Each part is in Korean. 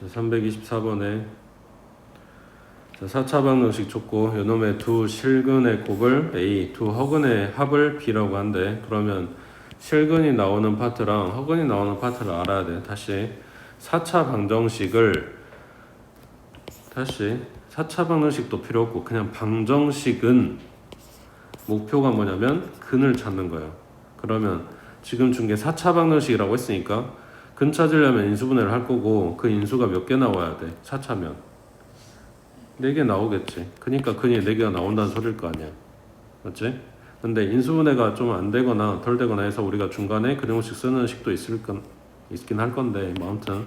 324번에 4차 방정식 줬고 요놈의 두 실근의 곱을 A, 두 허근의 합을 B라고 한대. 그러면 실근이 나오는 파트랑 허근이 나오는 파트를 알아야 돼. 다시 4차 방정식도 필요 없고 그냥 방정식은 목표가 뭐냐면 근을 찾는 거예요. 그러면 지금 준 게 4차 방정식이라고 했으니까 근 찾으려면 인수분해를 할 거고 그 인수가 몇 개 나와야 돼? 4차면 4개 나오겠지. 그러니까 근이 4개가 나온다는 소리일 거 아니야. 맞지? 근데 인수분해가 좀 안 되거나 덜 되거나 해서 우리가 중간에 근형식 쓰는 식도 있긴 할 건데 뭐 아무튼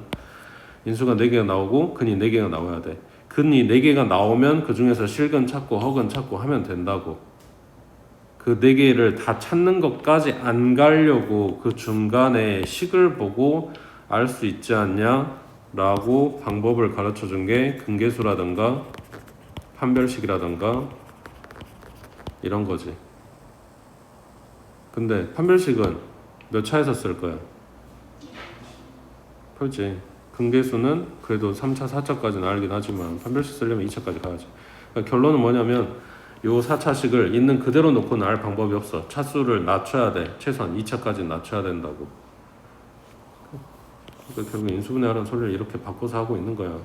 인수가 4개가 나오고 근이 4개가 나와야 돼. 근이 4개가 나오면 그 중에서 실근 찾고 허근 찾고 하면 된다고. 그 4개를 다 찾는 것까지 안 가려고 그 중간에 식을 보고 알 수 있지 않냐 라고 방법을 가르쳐 준 게 근계수라든가 판별식이라든가 이런 거지. 근데 판별식은 몇 차에서 쓸 거야? 그렇지. 근계수는 그래도 3차, 4차까지는 알긴 하지만 판별식 쓰려면 2차까지 가야지. 그러니까 결론은 뭐냐면 요 4차식을 있는 그대로 놓고는 알 방법이 없어. 차수를 낮춰야 돼. 최소한 2차까지 낮춰야 된다고. 그러니까 결국 인수분해하라는 소리를 이렇게 바꿔서 하고 있는 거야.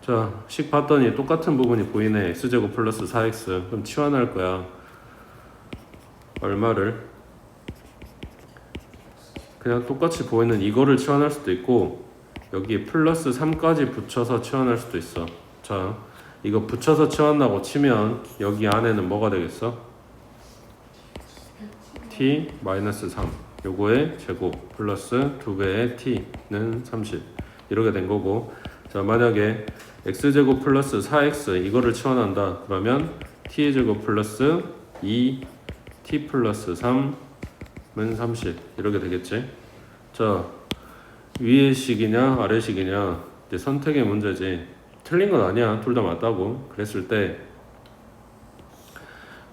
자, 식 봤더니 똑같은 부분이 보이네. x제곱 플러스 4x. 그럼 치환할 거야. 얼마를? 그냥 똑같이 보이는 이거를 치환할 수도 있고 여기 플러스 3까지 붙여서 치환할 수도 있어. 자, 이거 붙여서 치환하고 치면 여기 안에는 뭐가 되겠어? t-3 요거의 제곱 플러스 2배의 t는 30 이렇게 된 거고. 자, 만약에 x제곱 플러스 4x 이거를 치환한다 그러면 t제곱 플러스 2t 플러스 3은 30 이렇게 되겠지. 자, 위의 식이냐 아래 식이냐 이제 선택의 문제지. 틀린 건 아니야. 둘 다 맞다고. 그랬을 때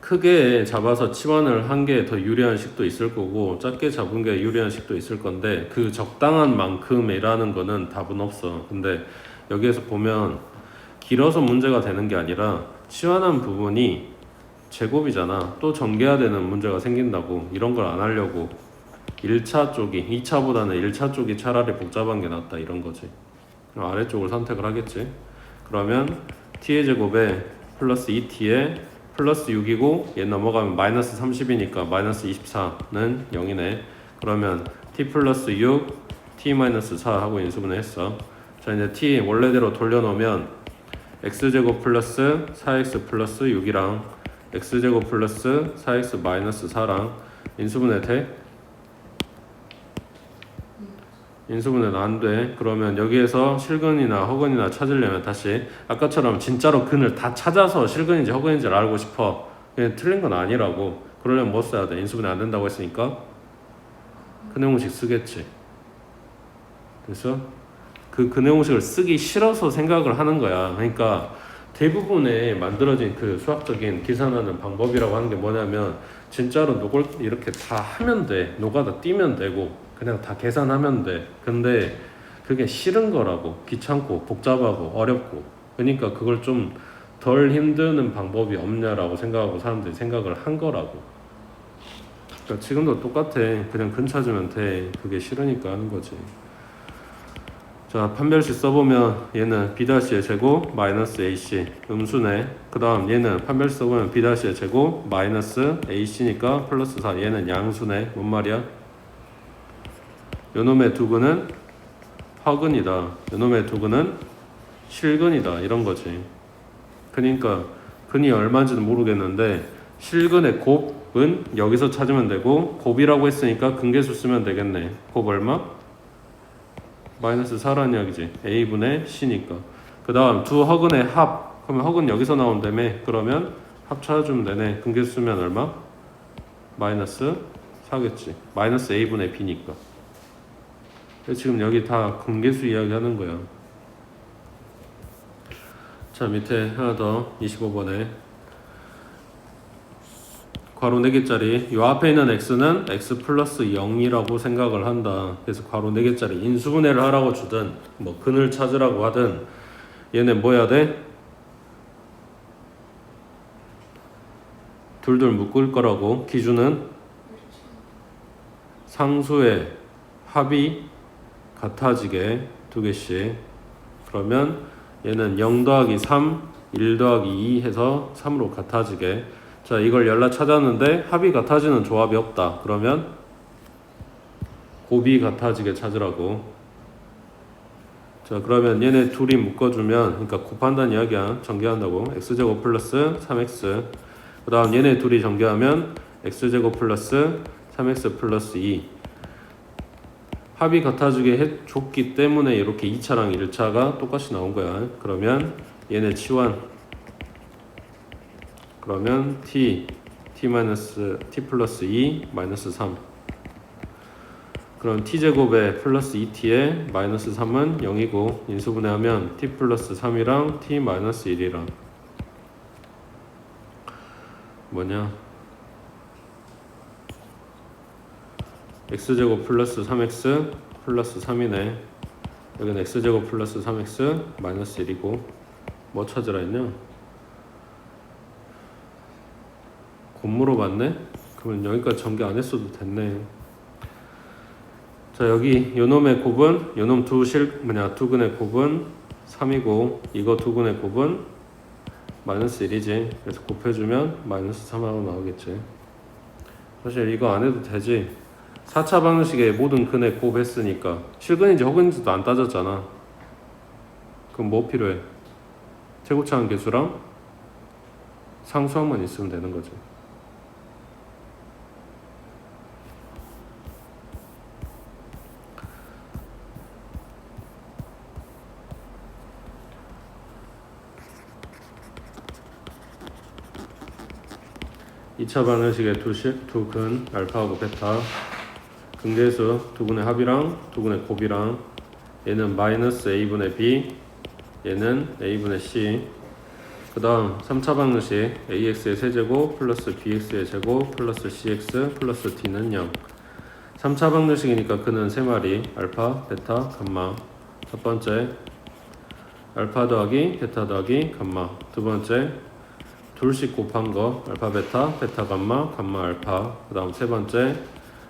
크게 잡아서 치환을 한 게 더 유리한 식도 있을 거고 작게 잡은 게 유리한 식도 있을 건데 그 적당한 만큼이라는 거는 답은 없어. 근데 여기에서 보면 길어서 문제가 되는 게 아니라 치환한 부분이 제곱이잖아. 또 전개해야 되는 문제가 생긴다고. 이런 걸 안 하려고 1차 쪽이 2차보다는 1차 쪽이 차라리 복잡한 게 낫다 이런 거지. 아래쪽을 선택을 하겠지. 그러면 t의 제곱에 플러스 2t에 플러스 6이고 얘 넘어가면 마이너스 30이니까 마이너스 24는 0이네. 그러면 t 플러스 6 t 마이너스 4 하고 인수분해 했어. 자, 이제 t 원래대로 돌려놓으면 x제곱 플러스 4x 플러스 6이랑 x제곱 플러스 4x 마이너스 4랑 인수분해 돼? 인수분해는 안 돼. 그러면 여기에서 실근이나 허근이나 찾으려면 다시 아까처럼 진짜로 근을 다 찾아서 실근인지 허근인지를 알고 싶어. 그냥 틀린 건 아니라고. 그러려면 뭐 써야 돼? 인수분해 안 된다고 했으니까 근해공식 쓰겠지. 그래서 그 근해공식을 쓰기 싫어서 생각을 하는 거야. 그러니까 대부분의 만들어진 그 수학적인 계산하는 방법이라고 하는 게 뭐냐면 진짜로 이걸 이렇게 다 하면 돼. 노가다 띄면 되고 그냥 다 계산하면 돼. 근데 그게 싫은 거라고. 귀찮고 복잡하고 어렵고. 그러니까 그걸 좀 덜 힘드는 방법이 없냐라고 생각하고 사람들이 생각을 한 거라고. 그러니까 지금도 똑같아. 그냥 근 찾으면 돼. 그게 싫으니까 하는 거지. 자, 판별식 써보면 얘는 b-의 제곱 마이너스 ac 음수네. 그 다음 얘는 판별식 써보면 b-의 제곱 마이너스 ac니까 플러스 4. 얘는 양수네. 뭔 말이야? 요놈의 두 근은 허근이다. 요놈의 두 근은 실근이다. 이런 거지. 그러니까 근이 얼마인지는 모르겠는데 실근의 곱은 여기서 찾으면 되고 곱이라고 했으니까 근계수 쓰면 되겠네. 곱 얼마? 마이너스 4라는 이야기지. a분의 c니까. 그 다음 두 허근의 합. 그러면 허근 여기서 나온다며. 그러면 합 찾아주면 되네. 근계수 쓰면 얼마? 마이너스 4겠지. 마이너스 a분의 b니까. 지금 여기 다 근계수 이야기 하는 거야. 자, 밑에 하나 더 25번에 괄호 4개짜리 요 앞에 있는 x는 x 플러스 0이라고 생각을 한다. 그래서 괄호 4개짜리 인수분해를 하라고 주든 뭐 근을 찾으라고 하든 얘는 뭐 해야 돼? 둘둘 묶을 거라고. 기준은 상수의 합이 같아지게 2개씩. 그러면 얘는 0 더하기 3, 1 더하기 2 해서 3으로 같아지게. 자, 이걸 연락 찾았는데 합이 같아지는 조합이 없다. 그러면 곱이 같아지게 찾으라고. 자, 그러면 얘네 둘이 묶어주면, 그러니까 곱한다는 이야기야. 전개한다고. x제곱 플러스 3x. 그 다음 얘네 둘이 전개하면 x제곱 플러스 3x 플러스 2. 합이 같아지게 해줬기 때문에 이렇게 2차랑 1차가 똑같이 나온 거야. 그러면 얘네 치환. 그러면 t 플러스 2 마이너스 3. 그럼 t제곱에 플러스 2t에 마이너스 3은 0이고 인수분해하면 t 플러스 3이랑 t 마이너스 1이랑 뭐냐? x제곱 플러스 3x 플러스 3이네. 여기는 x제곱 플러스 3x 마이너스 1이고 뭐 찾으라 했냐? 곱 물어봤네? 그러면 여기까지 전개 안 했어도 됐네. 자, 여기 요놈의 곱은 요놈 두 근의 곱은 3이고 이거 두 근의 곱은 마이너스 1이지. 그래서 곱해주면 마이너스 3하고 나오겠지. 사실 이거 안 해도 되지. 4차 방정식의 모든 근의 곱 했으니까 실근인지 허근인지도 안 따졌잖아. 그럼 뭐 필요해? 최고차항 계수랑 상수항만 있으면 되는 거지. 2차 방정식의 두 근 알파하고 베타 근계수 두 근의 합이랑 두 근의 곱이랑 얘는 마이너스 a분의 b 얘는 a분의 c. 그 다음 3차 방정식 ax의 세제곱 플러스 bx의 제곱 플러스 cx 플러스 d는 0. 3차 방정식이니까 그는 3마리 알파, 베타, 감마. 첫 번째 알파 더하기 베타 더하기 감마. 두 번째 둘씩 곱한 거 알파 베타, 베타 감마, 감마 알파. 그 다음 세 번째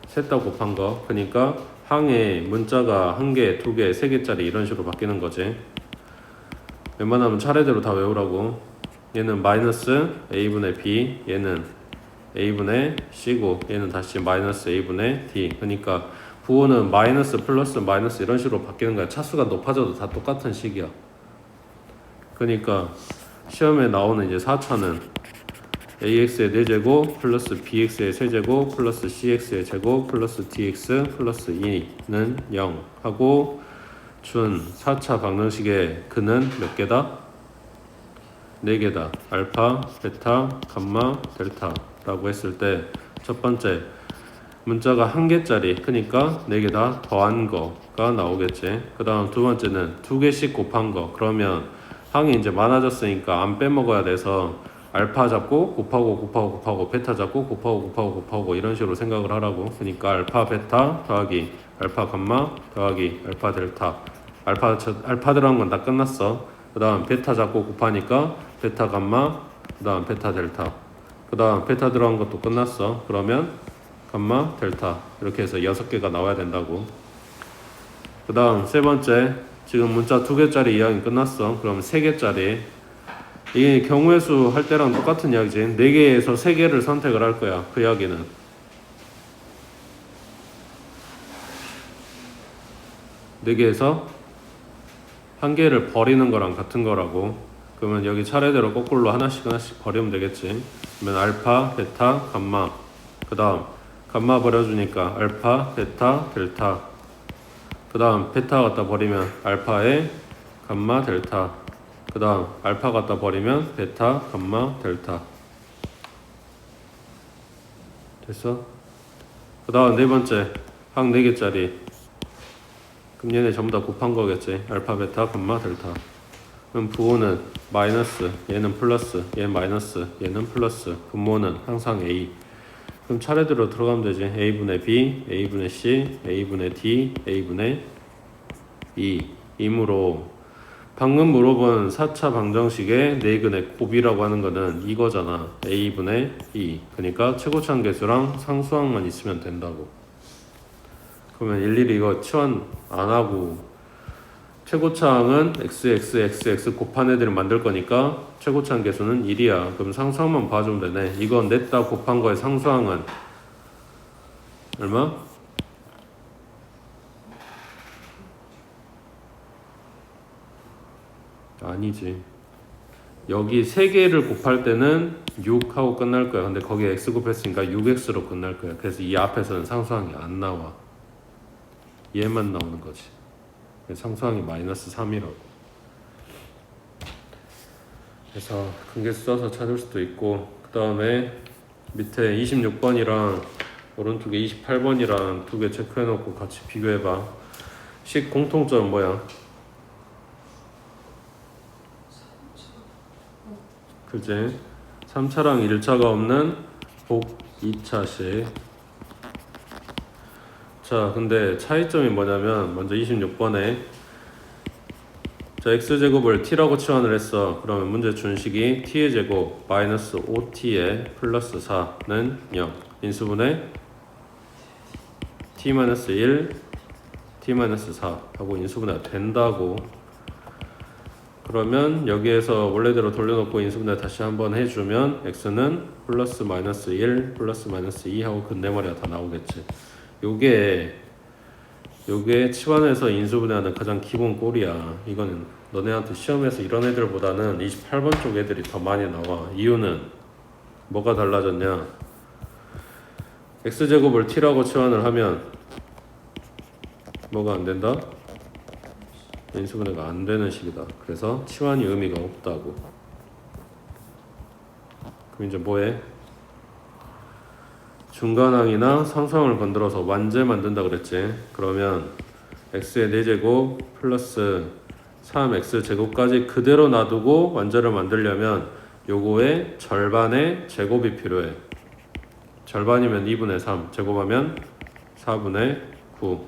셋 다 곱한 거. 그러니까 항에 문자가 1개, 2개, 3개짜리 이런 식으로 바뀌는 거지. 웬만하면 차례대로 다 외우라고. 얘는 마이너스 a분의 b, 얘는 a분의 c고 얘는 다시 마이너스 a분의 d. 그러니까 부호는 마이너스 플러스 마이너스 이런 식으로 바뀌는 거야. 차수가 높아져도 다 똑같은 식이야. 그러니까 시험에 나오는 이제 4차는 ax의 4제곱 플러스 bx의 세제곱 플러스 cx의 제곱 플러스 dx 플러스 2는 0 하고 준 4차 방정식의 근은 몇 개다? 4개다. 알파, 베타, 감마, 델타 라고 했을 때 첫 번째 문자가 1개짜리 그러니까 4개 다 더한 거가 나오겠지. 그 다음 두 번째는 2개씩 곱한 거. 그러면 항이 이제 많아졌으니까 안 빼먹어야 돼서 알파 잡고 곱하고 베타 잡고 곱하고 이런 식으로 생각을 하라고. 그러니까 알파 베타 더하기 알파 감마 더하기 알파 델타. 알파 들어간 건 다 끝났어. 그 다음 베타 잡고 곱하니까 베타 감마 그 다음 베타 델타. 그 다음 베타 들어간 것도 끝났어. 그러면 감마 델타 이렇게 해서 6개가 나와야 된다고. 그 다음 세 번째 지금 문자 2개짜리 이야기 끝났어. 그럼 3개짜리 이게 경우의 수 할 때랑 똑같은 이야기지. 4개에서 3개를 선택을 할 거야. 그 이야기는 4개에서 1개를 버리는 거랑 같은 거라고. 그러면 여기 차례대로 거꾸로 하나씩 버리면 되겠지. 그러면 알파, 베타, 감마. 그 다음 감마 버려주니까 알파, 베타, 델타. 그 다음 베타 갖다 버리면 알파에 감마, 델타. 그 다음 알파 갖다 버리면 베타, 감마, 델타. 됐어? 그 다음 네 번째 항 4개짜리. 그럼 얘네 전부 다 곱한 거겠지. 알파, 베타, 감마, 델타. 그럼 부호는 마이너스, 얘는 플러스, 얘는 마이너스, 얘는 플러스. 분모는 항상 a. 그럼 차례대로 들어가면 되지. a분의 b, a분의 c, a분의 d, a분의 e 이므로 방금 물어본 4차 방정식의 네근의 곱이라고 하는 거는 이거잖아. a분의 e. 그러니까 최고차항 계수랑 상수항만 있으면 된다고. 그러면 일일이 이거 치환 안 하고 최고차항은 xxxx 곱한 애들을 만들 거니까 최고차항 계수는 1이야. 그럼 상수항만 봐주면 되네. 이거 냈다 곱한 거의 상수항은 얼마? 아니지. 여기 3개를 곱할 때는 6하고 끝날 거야. 근데 거기에 x 곱했으니까 6x로 끝날 거야. 그래서 이 앞에서는 상수항이 안 나와. 얘만 나오는 거지. 상수항이 마이너스 3이라고. 그래서 근계수 써서 찾을 수도 있고, 그 다음에 밑에 26번이랑 오른쪽에 28번이랑 두 개 체크해놓고 같이 비교해봐. 식 공통점은 뭐야? 그지? 3차랑 1차가 없는 복 2차식. 자, 근데 차이점이 뭐냐면 먼저 26번에 자, x제곱을 t라고 치환을 했어. 그러면 문제 준식이 t의 제곱 마이너스 5t에 플러스 4는 0 인수분해 t-1 t-4 하고 인수분해가 된다고. 그러면 여기에서 원래대로 돌려놓고 인수분해 다시 한번 해주면 x는 플러스 마이너스 1 플러스 마이너스 2 하고 근대머리가 다 나오겠지. 요게 치환해서 인수분해하는 가장 기본 꼴이야. 이거는 너네한테 시험에서 이런 애들보다는 28번 쪽 애들이 더 많이 나와. 이유는 뭐가 달라졌냐? x제곱을 t라고 치환을 하면 뭐가 안 된다? 인수분해가 안 되는 식이다. 그래서 치환이 의미가 없다고. 그럼 이제 뭐해? 중간항이나 상수항을 건드려서 완제 만든다 그랬지. 그러면 x의 4제곱 플러스 3x 제곱까지 그대로 놔두고 완제를 만들려면 요거의 절반의 제곱이 필요해. 절반이면 2분의 3 제곱하면 4분의 9.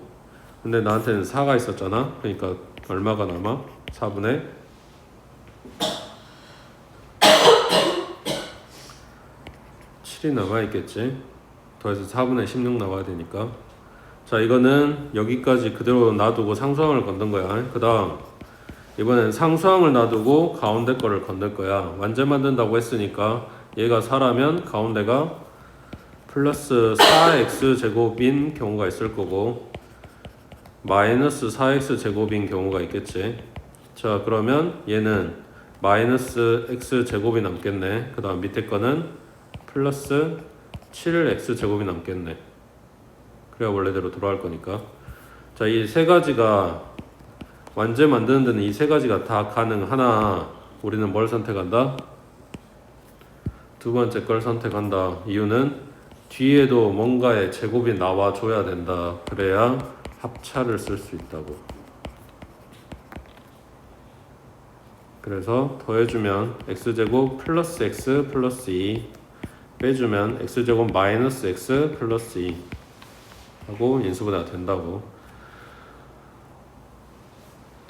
근데 나한테는 4가 있었잖아. 그러니까 얼마가 남아? 4분의 7이 남아있겠지. 더해서 4분의 16 나와야 되니까. 자, 이거는 여기까지 그대로 놔두고 상수항을 건든 거야. 그 다음 이번엔 상수항을 놔두고 가운데 거를 건들 거야. 완제 만든다고 했으니까 얘가 4라면 가운데가 플러스 4x 제곱인 경우가 있을 거고 마이너스 4x 제곱인 경우가 있겠지. 자, 그러면 얘는 마이너스 x 제곱이 남겠네. 그 다음 밑에 거는 플러스 7x 제곱이 남겠네. 그래야 원래대로 돌아갈 거니까. 자, 이 세 가지가 완제 만드는 데는 이 세 가지가 다 가능하나 우리는 뭘 선택한다? 두 번째 걸 선택한다. 이유는 뒤에도 뭔가의 제곱이 나와줘야 된다. 그래야 합차를 쓸 수 있다고. 그래서 더해주면 x제곱 플러스 x 플러스 2 빼주면 x제곱 마이너스 x 플러스 2 하고 인수분해가 된다고.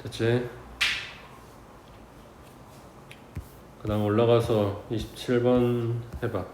됐지? 그 다음 올라가서 27번 해봐.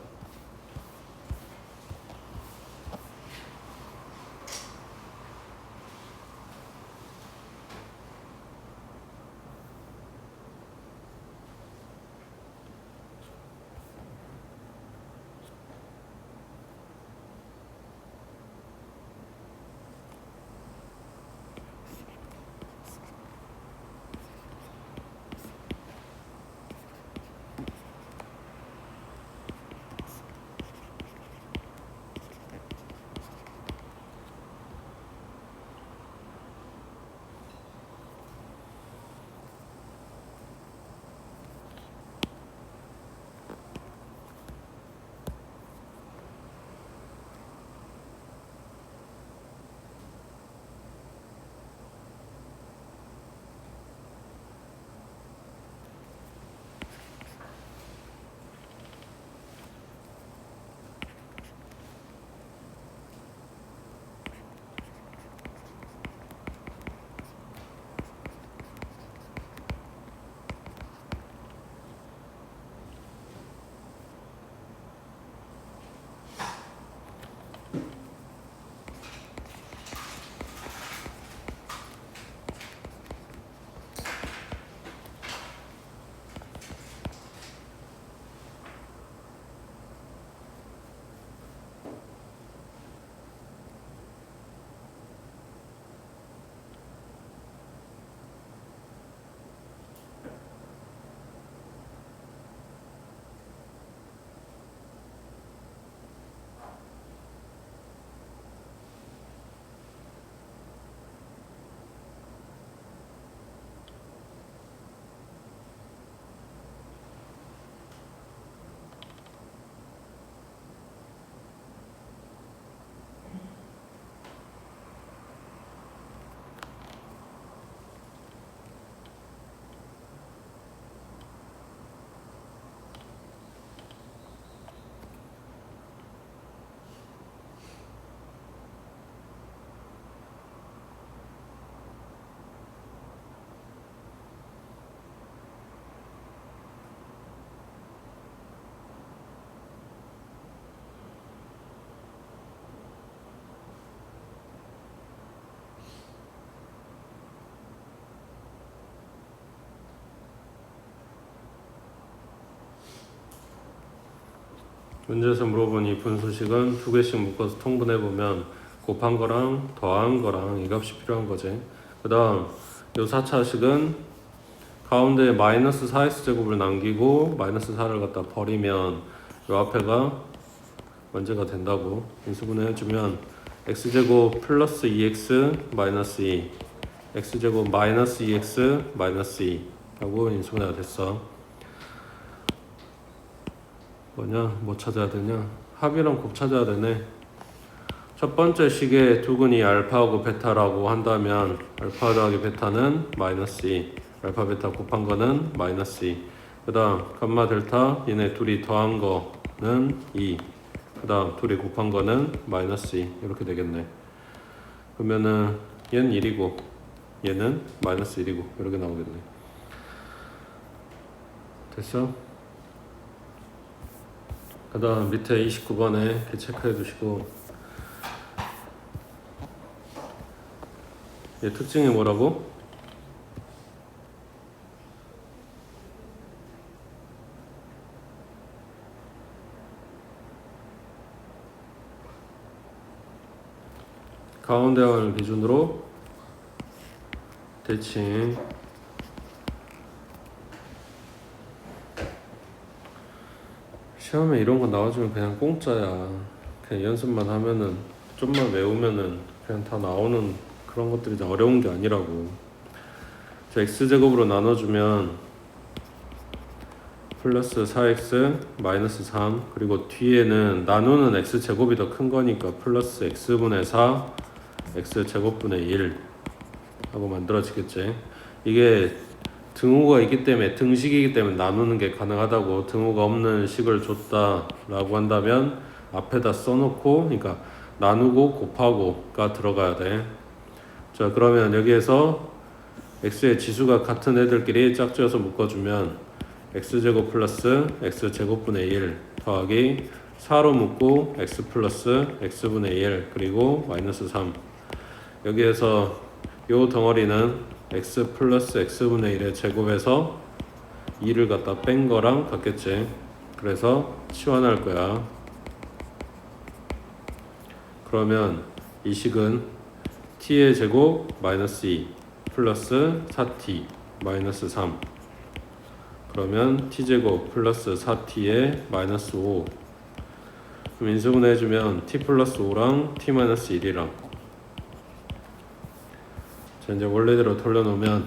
문제에서 물어본 이 분수식은 두 개씩 묶어서 통분해보면 곱한 거랑 더한 거랑 이 값이 필요한 거지. 그 다음 요 4차식은 가운데 마이너스 4x제곱을 남기고 마이너스 4를 갖다 버리면 요 앞에가 문제가 된다고 인수분해 해주면 x제곱 플러스 2x 마이너스 2 x제곱 마이너스 2x 마이너스 2 하고 인수분해가 됐어. 뭐냐? 뭐 찾아야 되냐? 합이랑 곱 찾아야 되네. 첫 번째 식의 두근이 알파하고 베타라고 한다면 알파 더하기 베타는 마이너스 2 알파 베타 곱한 거는 마이너스 2 그 다음 감마 델타 얘네 둘이 더한 거는 2 그 다음 둘이 곱한 거는 마이너스 2 이렇게 되겠네. 그러면은 얘는 1이고 얘는 마이너스 1이고 이렇게 나오겠네. 됐어? 그 다음 밑에 29번에 이렇게 체크해 두시고 얘 특징이 뭐라고? 가운데항을 기준으로 대칭 시험에 이런 거 나와주면 그냥 공짜야. 그냥 연습만 하면은 좀만 외우면은 그냥 다 나오는 그런 것들이 어려운 게 아니라고. 자, x제곱으로 나눠주면 플러스 4x 마이너스 3 그리고 뒤에는 나누는 x제곱이 더 큰 거니까 플러스 x분의 4 x제곱분의 1 하고 만들어지겠지. 이게 등호가 있기 때문에 등식이기 때문에 나누는 게 가능하다고. 등호가 없는 식을 줬다 라고 한다면 앞에다 써놓고 그러니까 나누고 곱하고가 들어가야 돼. 자, 그러면 여기에서 x의 지수가 같은 애들끼리 짝지어서 묶어주면 x제곱 플러스 x제곱분의 1 더하기 4로 묶고 x 플러스 x분의 1 그리고 마이너스 3 여기에서 요 덩어리는 x 플러스 x분의 1의 제곱에서 2를 갖다 뺀 거랑 같겠지. 그래서 치환할 거야. 그러면 이 식은 t의 제곱 마이너스 2 플러스 4t 마이너스 3 그러면 t제곱 플러스 4t의 마이너스 5 그럼 인수분해 해주면 t 플러스 5랑 t 마이너스 1이랑 자 이제 원래대로 돌려놓으면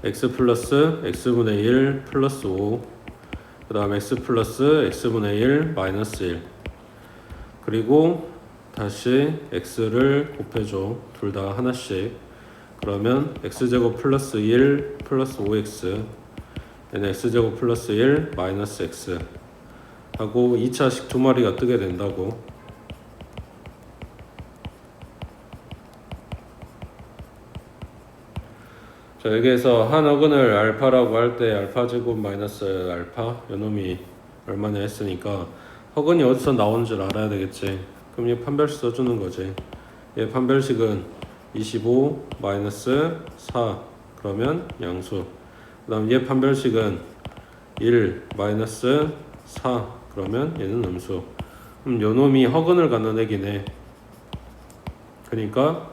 x 플러스 x분의 1 플러스 5 그 다음 x 플러스 x분의 1 마이너스 1 그리고 다시 x를 곱해줘. 둘 다 하나씩. 그러면 x제곱 플러스 1 플러스 5x 얘는 x제곱 플러스 1 마이너스 x 하고 2차식 두 마리가 뜨게 된다고. 자 여기에서 한 어근을 알파라고 할 때 알파 제곱 마이너스 알파 요놈이 얼마냐 했으니까 허근이 어디서 나오는 줄 알아야 되겠지. 그럼 얘 판별식 써주는 거지. 얘 판별식은 25 마이너스 4 그러면 양수. 그 다음 얘 판별식은 1 마이너스 4 그러면 얘는 음수. 그럼 요놈이 허근을 갖는 애기네. 그러니까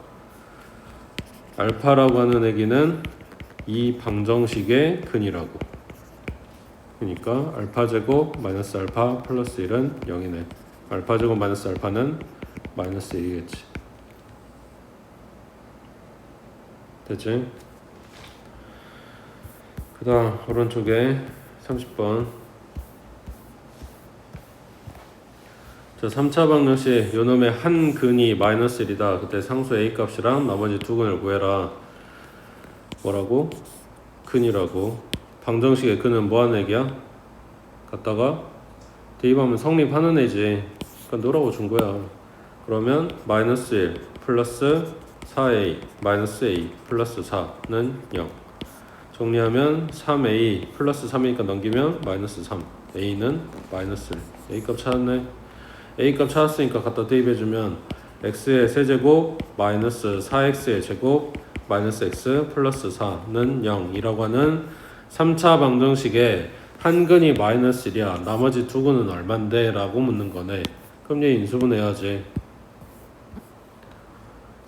알파라고 하는 애기는 이 방정식의 근이라고. 그러니까 알파 제곱 마이너스 알파 플러스 1은 0이네. 알파 제곱 마이너스 알파는 마이너스 1이겠지. 됐지? 그 다음 오른쪽에 30번 자 3차 방정식 요놈의 한 근이 마이너스 1이다. 그때 상수 A 값이랑 나머지 두 근을 구해라. 뭐라고? 근이라고. 방정식의 근은 뭐하는 애기야? 갖다가 대입하면 성립하는 애지. 그러니까 너라고 준 거야. 그러면 마이너스 1 플러스 4a 마이너스 a 플러스 4는 0 정리하면 3a 플러스 3이니까 넘기면 마이너스 3 a는 마이너스 1 a 값 찾았네. a 값 찾았으니까 갖다 대입해주면 x의 세제곱 마이너스 4x의 제곱 마이너스 x 플러스 4는 0이라고 하는 3차 방정식의 한 근이 마이너스 1이야. 나머지 두 근은 얼만데? 라고 묻는 거네. 그럼 얘 인수분해야지.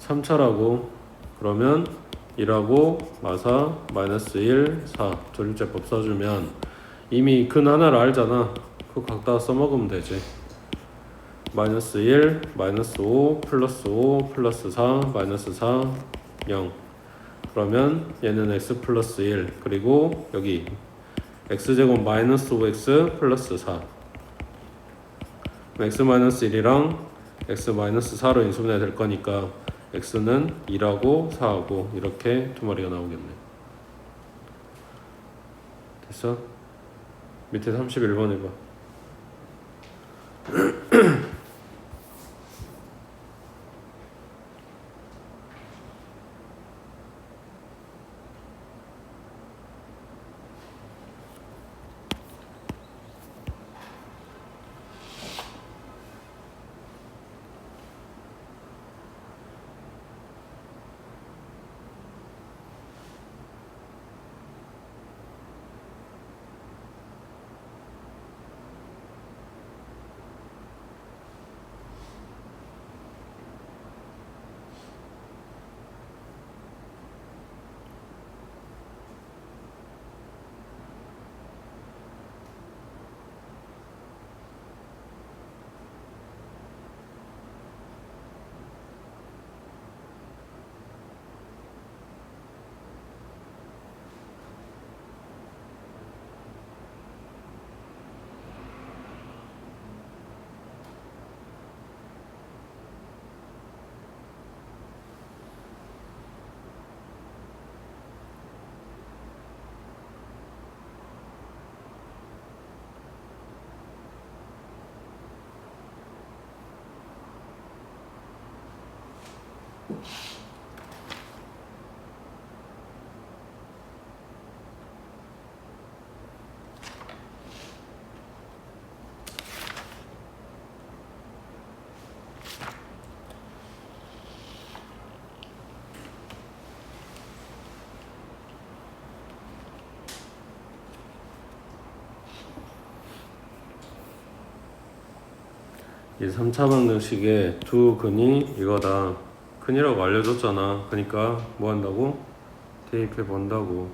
3차라고. 그러면 1하고 마사 마이너스 1, 4 조립제법 써주면 이미 근 하나를 알잖아. 그거 각다 써먹으면 되지. 마이너스 1, 마이너스 5, 플러스 5, 플러스 4, 마이너스 4, 0. 그러면 얘는 x 플러스 1, 그리고 여기 x제곱 마이너스 5x 플러스 4. x 마이너스 1이랑 x 마이너스 4로 인수분해 될 거니까 x는 2하고 4하고 이렇게 두 마리가 나오겠네. 됐어? 밑에 31번 해봐. 이 3차 방정식의 두 근이 이거다. 근이라고 알려줬잖아. 그러니까 뭐 한다고? 대입해 본다고.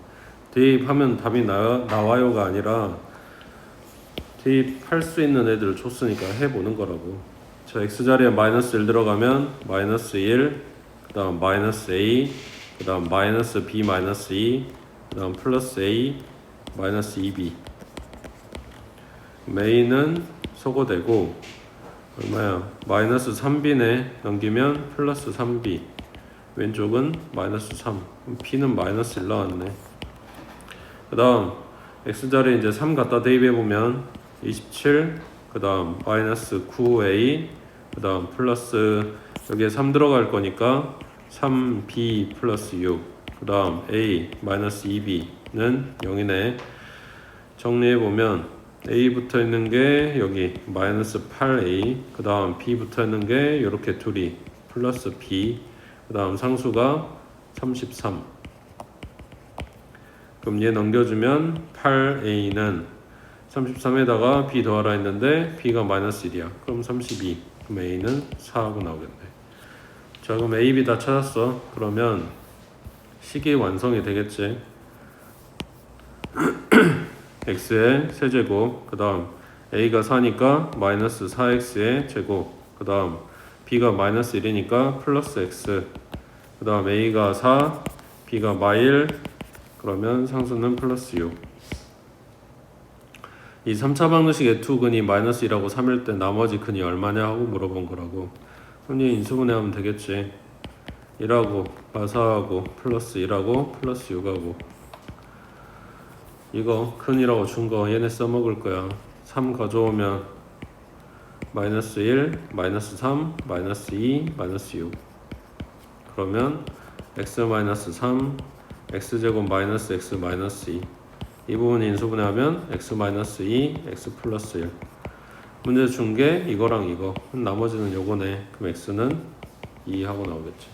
대입하면 답이 나와요가 아니라 대입할 수 있는 애들을 줬으니까 해보는 거라고. 자, x자리에 마이너스 1 들어가면 마이너스 1, 그 다음 마이너스 a, 그 다음 마이너스 b 마이너스 2, 그 다음 플러스 a, 마이너스 2b. a는 소거되고 얼마야? 마이너스 3b네. 넘기면 플러스 3b. 왼쪽은 마이너스 3. b는 마이너스 1 나왔네. 그 다음 x자리에 이제 3 갖다 대입해보면 27, 그 다음 마이너스 9a, 그 다음 플러스 여기에 3 들어갈 거니까 3b 플러스 6, 그 다음 a 마이너스 2b는 0이네. 정리해보면 a 붙어 있는 게 여기 마이너스 8a, 그 다음 b 붙어 있는 게 이렇게 둘이 플러스 b, 그 다음 상수가 33. 그럼 얘 넘겨주면 8a는 33에다가 b 더하라 했는데 b가 마이너스 1이야. 그럼 32. 그럼 a는 4하고 나오겠네. 자, 그럼 a, b 다 찾았어. 그러면 식이 완성이 되겠지. x의 세제곱, 그 다음 a가 4니까 마이너스 4x의 제곱, 그 다음 b가 마이너스 1이니까 플러스 x, 그 다음 a가 4, b가 마일, 그러면 상수는 플러스 6. 이 3차 방정식의 두 근이 마이너스 1하고 3일 때 나머지 근이 얼마냐 하고 물어본 거라고. 그럼 얘 인수분해하면 되겠지. 1하고 마사하고 플러스 1하고 플러스 6하고 이거 큰이라고 준 거 얘네 써먹을 거야. 3 가져오면 마이너스 1, 마이너스 3, 마이너스 2, 마이너스 6. 그러면 x 마이너스 3, x제곱 마이너스 x 마이너스 2. 이 부분 인수분해하면 x 마이너스 2, x 플러스 1. 문제 준 게 이거랑 이거. 나머지는 요거네. 그럼 x는 2 하고 나오겠지.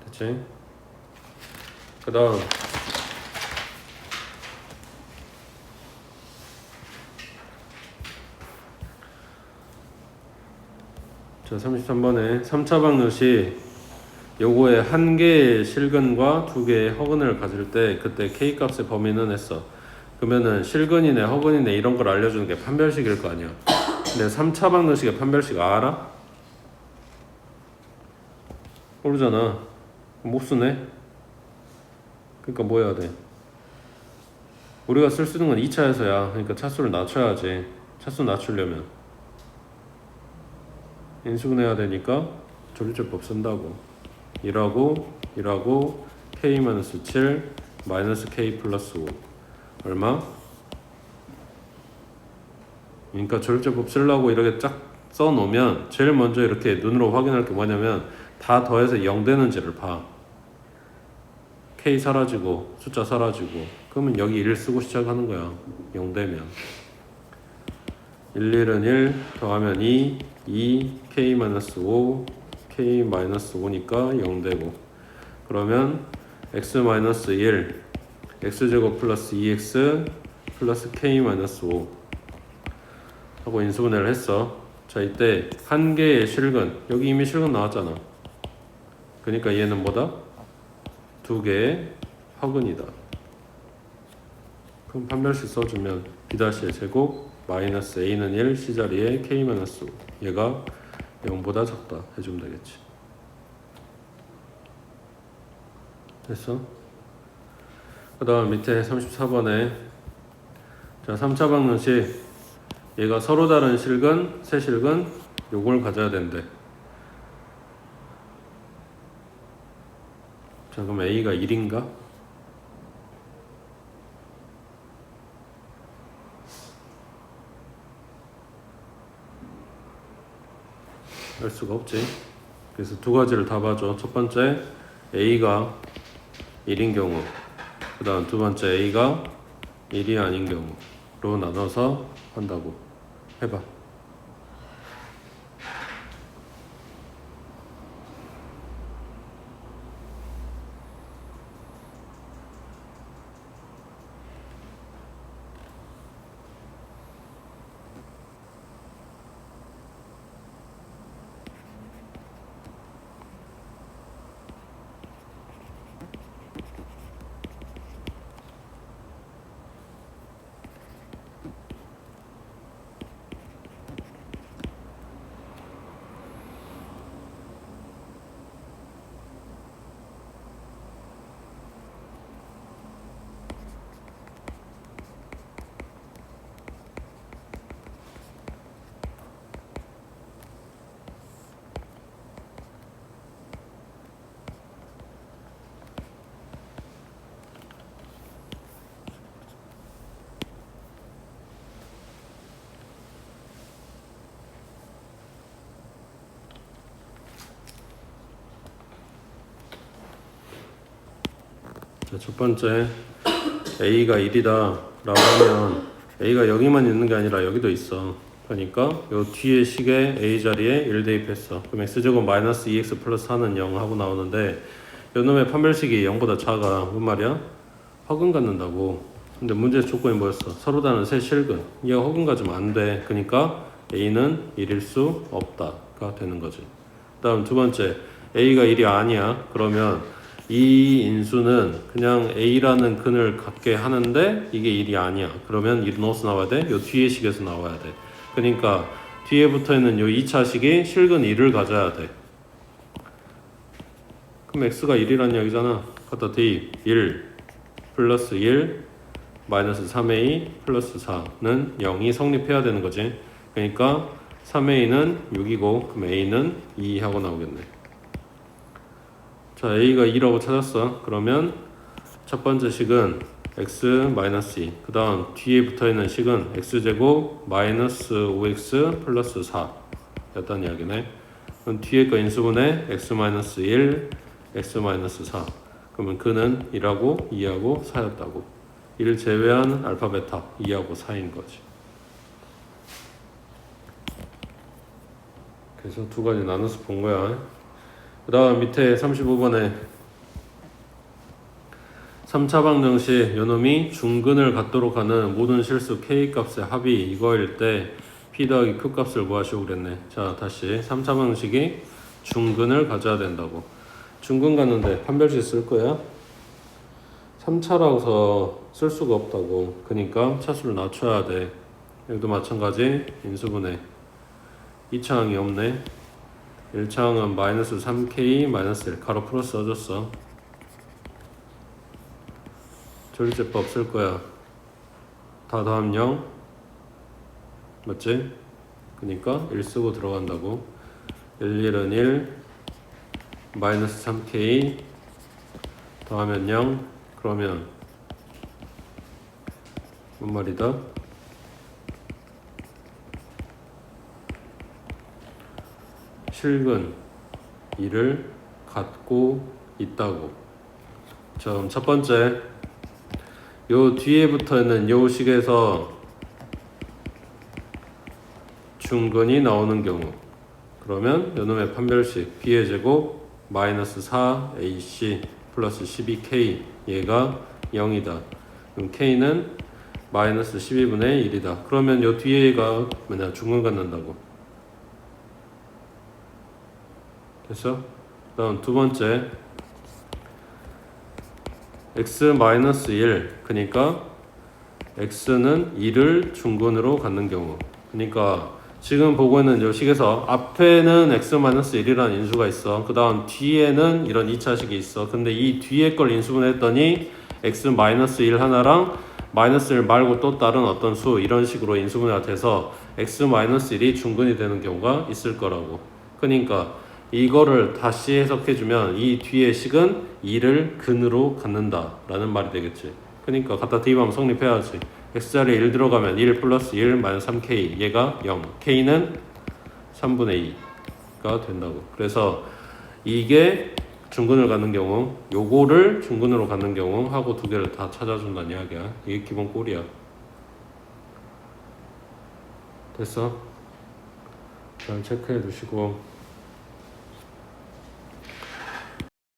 됐지? 그 다음 자, 33번에 3차 방정식 요거에 한 개의 실근과 두 개의 허근을 가질 때 그때 K 값의 범위는 했어. 그러면은 실근이네 허근이네 이런 걸 알려주는 게 판별식일 거 아니야. 근데 3차 방정식의 판별식 알아? 모르잖아. 못 쓰네. 그러니까 뭐 해야 돼? 우리가 쓸 수 있는 건 2차에서야. 그러니까 차수를 낮춰야지. 차수 낮추려면 인수분해해야 되니까 조리제법 쓴다고. 1하고 K-7 마이너스 K 플러스 5 얼마? 그러니까 조리제법 쓰려고 이렇게 쫙 써놓으면 제일 먼저 이렇게 눈으로 확인할 게 뭐냐면 다 더해서 0 되는지를 봐. K 사라지고 숫자 사라지고 그러면 여기 1 쓰고 시작하는 거야. 0 되면 1은 1 더하면 2 K-5 K-5니까 0 되고 그러면 X-1 X제곱 플러스 2X 플러스 K-5 하고 인수분해를 했어. 자, 이때 한 개의 실근, 여기 이미 실근 나왔잖아. 그러니까 얘는 뭐다? 두 개의 허근이다. 그럼 판별식 써주면 B-의 제곱 마이너스 A는 1 C자리에 K-5 얘가 0보다 작다 해주면 되겠지. 됐어? 그 다음 밑에 34번에 자 3차 방정식 얘가 서로 다른 실근, 세 실근 요걸 가져야 된대. 자 그럼 A가 1인가? 알 수가 없지. 그래서 두 가지를 다 봐줘. 첫 번째 A가 1인 경우 그 다음 두 번째 A가 1이 아닌 경우로 나눠서 한다고 해봐. 자, 첫 번째 A가 1이다 라고 하면 A가 여기만 있는 게 아니라 여기도 있어. 그러니까 요 뒤에 식에 A 자리에 1 대입했어. 그럼 X제곱 마이너스 2X 플러스 4는 0 하고 나오는데 요 놈의 판별식이 0보다 작아. 뭔 말이야? 허근 갖는다고. 근데 문제의 조건이 뭐였어? 서로 다른 세 실근. 얘가 허근 가지면 안 돼. 그러니까 A는 1일 수 없다가 되는 거지. 다음 두 번째 A가 1이 아니야. 그러면 이 인수는 그냥 A라는 근을 갖게 하는데 이게 1이 아니야. 그러면 1은 어디서 나와야 돼? 요 뒤에 식에서 나와야 돼. 그러니까 뒤에 붙어있는 요 2차 식이 실근 1을 가져야 돼. 그럼 X가 1이란 이야기잖아. 갖다 대입 1 플러스 1 마이너스 3A 플러스 4는 0이 성립해야 되는 거지. 그러니까 3A는 6이고 그럼 A는 2 하고 나오겠네. 자, A가 2라고 찾았어. 그러면 첫 번째 식은 x-2 그 다음 뒤에 붙어있는 식은 x제곱 마이너스 5x 플러스 4 였다는 이야기네. 그럼 뒤에 거 인수분해 x-1 x-4 그러면 그는 1하고 2하고 4였다고. 1 제외한 알파 베타 2하고 4인 거지. 그래서 두 가지 나눠서 본 거야. 그 다음 밑에 35번에 3차 방정식 요놈이 중근을 갖도록 하는 모든 실수 K 값의 합이 이거일 때 P 더하기 Q 값을 구하시고 그랬네. 자, 다시 3차 방식이 중근을 가져야 된다고. 중근 갔는데 판별식 쓸 거야? 3차라서 쓸 수가 없다고. 그러니까 차수를 낮춰야 돼. 여기도 마찬가지 인수분해. 2차항이 없네. 1차항은 마이너스 3K 마이너스 1 가로 플러스 써줬어. 조리제법 쓸 거야. 다 더하면 0 맞지? 그러니까 1 쓰고 들어간다고. 1, 1은 1 마이너스 3K 더하면 0 그러면 뭔 말이다? 실근 2를 갖고 있다고. 자, 첫 번째 요 뒤에 붙어있는 요 식에서 중근이 나오는 경우 그러면 요놈의 판별식 b의 제곱 마이너스 4ac 플러스 12k 얘가 0이다. 그럼 k는 마이너스 12분의 1이다. 그러면 요 뒤에가 뭐냐 중근 갖는다고. 됐어? 다음 두 번째 x 마이너스 1 그러니까 x는 2를 중근으로 갖는 경우. 그러니까 지금 보고 있는 요 식에서 앞에는 x 마이너스 1이라는 인수가 있어. 그 다음 뒤에는 이런 2차식이 있어. 근데 이 뒤에 걸 인수분해했더니 x 마이너스 1 하나랑 마이너스 1 말고 또 다른 어떤 수 이런 식으로 인수분해가 돼서 x 마이너스 1이 중근이 되는 경우가 있을 거라고. 그러니까 이거를 다시 해석해주면 이 뒤에 식은 2를 근으로 갖는다 라는 말이 되겠지. 그러니까 갖다 대입하면 성립해야지. x자리에 1 들어가면 1 플러스 1 마이너스 3k 얘가 0 k는 3분의 2가 된다고. 그래서 이게 중근을 갖는 경우 요거를 중근으로 갖는 경우 하고 두 개를 다 찾아준다는 이야기야. 이게 기본 꼴이야. 됐어? 잘 체크해 두시고